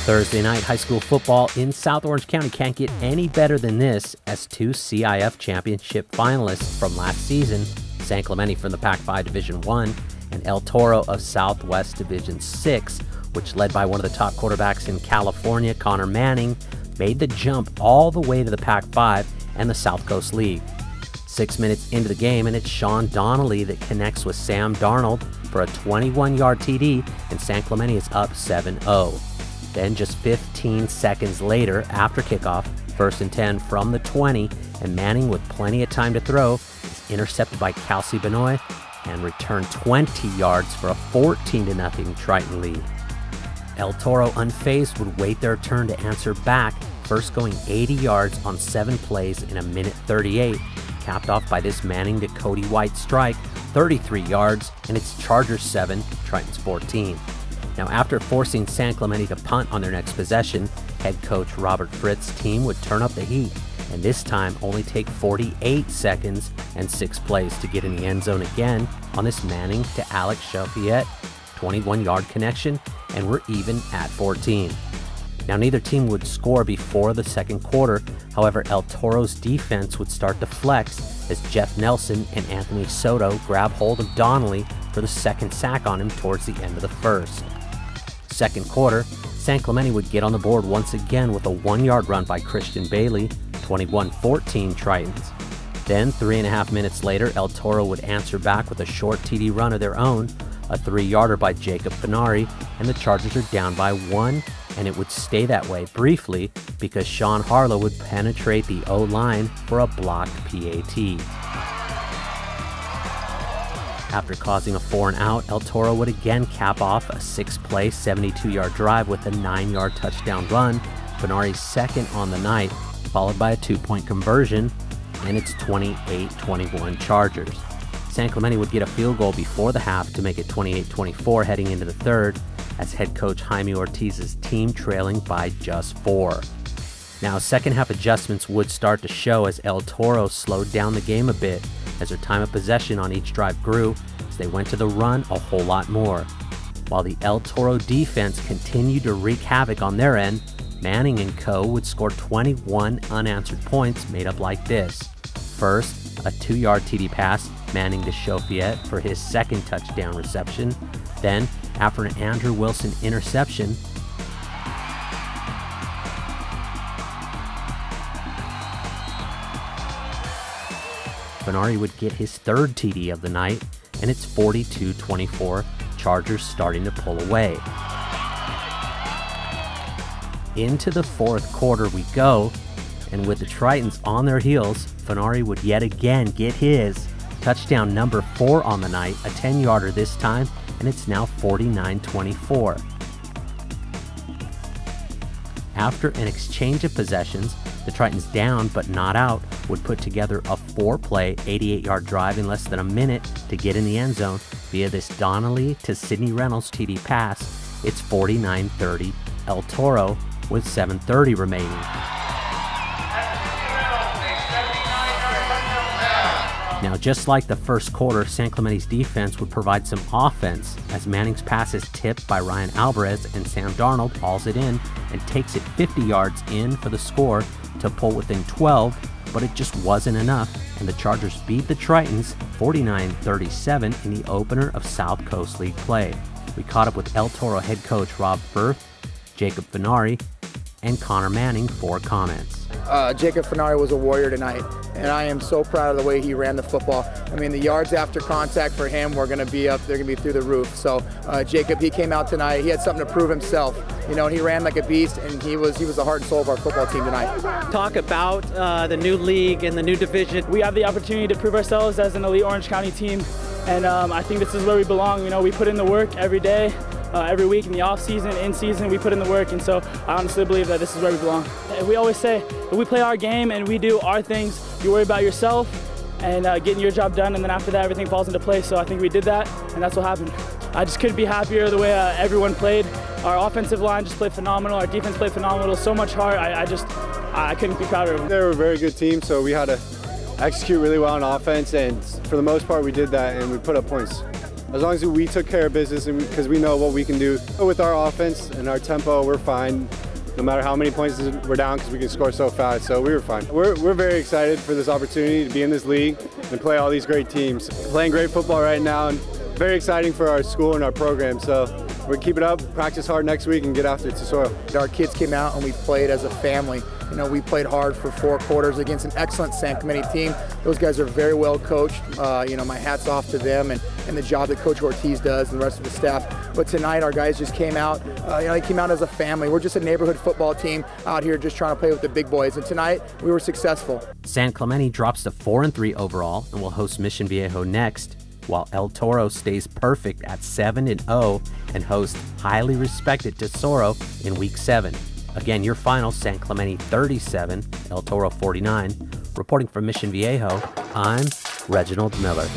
Thursday night high school football in South Orange County can't get any better than this, as two CIF Championship finalists from last season, San Clemente from the Pac-5 Division 1 and El Toro of Southwest Division 6, which led by one of the top quarterbacks in California, Connor Manning, made the jump all the way to the Pac-5 and the South Coast League. 6 minutes into the game, and it's Sean Donnelly that connects with Sam Darnold for a 21-yard TD, and San Clemente is up 7-0. Then just 15 seconds later, after kickoff, 1st and 10 from the 20, and Manning with plenty of time to throw is intercepted by Kelsey Benoit and returned 20 yards for a 14-0 Triton lead. El Toro, unfazed, would wait their turn to answer back, first going 80 yards on 7 plays in 1:38, capped off by this Manning to Cody White strike, 33 yards, and it's Chargers 7, Tritons 14. Now, after forcing San Clemente to punt on their next possession, head coach Robert Fritz's team would turn up the heat, and this time only take 48 seconds and 6 plays to get in the end zone again on this Manning to Alex Chauffiette 21-yard connection, and we're even at 14. Now, neither team would score before the second quarter. However, El Toro's defense would start to flex as Jeff Nelson and Anthony Soto grab hold of Donnelly for the second sack on him towards the end of the first. Second quarter, San Clemente would get on the board once again with a 1-yard run by Christian Bailey, 21-14 Tritons. Then, 3.5 minutes later, El Toro would answer back with a short TD run of their own, a 3-yarder by Jacob Finari, and the Chargers are down by 1, and it would stay that way briefly because Sean Harlow would penetrate the O-line for a blocked PAT. After causing a 4-and-out, El Toro would again cap off a 6-play, 72-yard drive with a 9-yard touchdown run, Finari's second on the night, followed by a 2-point conversion, and it's 28-21 Chargers. San Clemente would get a field goal before the half to make it 28-24 heading into the third, as head coach Jaime Ortiz's team trailing by just 4. Now, second half adjustments would start to show as El Toro slowed down the game a bit, as their time of possession on each drive grew as they went to the run a whole lot more. While the El Toro defense continued to wreak havoc on their end, Manning and co. would score 21 unanswered points made up like this. First, a 2-yard TD pass, Manning to Chauffiette for his second touchdown reception. Then, after an Andrew Wilson interception, Finari would get his third TD of the night, and it's 42-24, Chargers starting to pull away. Into the fourth quarter we go, and with the Tritons on their heels, Finari would yet again get his touchdown number 4 on the night, a 10-yarder this time, and it's now 49-24. After an exchange of possessions, the Tritons down but not out would put together a 4-play, 88-yard drive in less than a minute to get in the end zone via this Donnelly to Sidney Reynolds TD pass. It's 49-30 El Toro with 7:30 remaining. Now, just like the first quarter, San Clemente's defense would provide some offense as Manning's pass is tipped by Ryan Alvarez, and Sam Darnold hauls it in and takes it 50 yards in for the score to pull within 12, but it just wasn't enough, and the Chargers beat the Tritons 49-37 in the opener of South Coast League play. We caught up with El Toro head coach Rob Firth, Jacob Finari, and Connor Manning for comments. Jacob Finari was a warrior tonight, and I am so proud of the way he ran the football. I mean, the yards after contact for him were going to be up, they're going to be through the roof. So Jacob, he came out tonight, he had something to prove himself. You know, he ran like a beast, and he was the heart and soul of our football team tonight. Talk about the new league and the new division. We have the opportunity to prove ourselves as an elite Orange County team, and I think this is where we belong. You know, we put in the work every day. Every week in the off season, in season, we put in the work, and so I honestly believe that this is where we belong. We always say, if we play our game and we do our things, you worry about yourself and getting your job done, and then after that, everything falls into place. So I think we did that, and that's what happened. I just couldn't be happier the way everyone played. Our offensive line just played phenomenal. Our defense played phenomenal. So much heart. I couldn't be prouder of them. They were a very good team, so we had to execute really well on offense, and for the most part, we did that, and we put up points. as long as we took care of business, and because we know what we can do with our offense and our tempo, we're fine. No matter how many points we're down, because we can score so fast, so we were fine. We're very excited for this opportunity to be in this league and play all these great teams. Playing great football right now, and very exciting for our school and our program. So we'll keep it up, practice hard next week, and get after it to soil. Our kids came out and we played as a family. You know, we played hard for 4 quarters against an excellent San Clemente team. Those guys are very well coached. You know, my hat's off to them and the job that Coach Ortiz does and the rest of the staff. But tonight our guys just came out, you know, they came out as a family. We're just a neighborhood football team out here just trying to play with the big boys. And tonight we were successful. San Clemente drops to 4-3 overall and will host Mission Viejo next, while El Toro stays perfect at 7-0 and hosts highly respected Tesoro in Week 7. Again, your final, San Clemente 37, El Toro 49. Reporting from Mission Viejo, I'm Reginald Miller.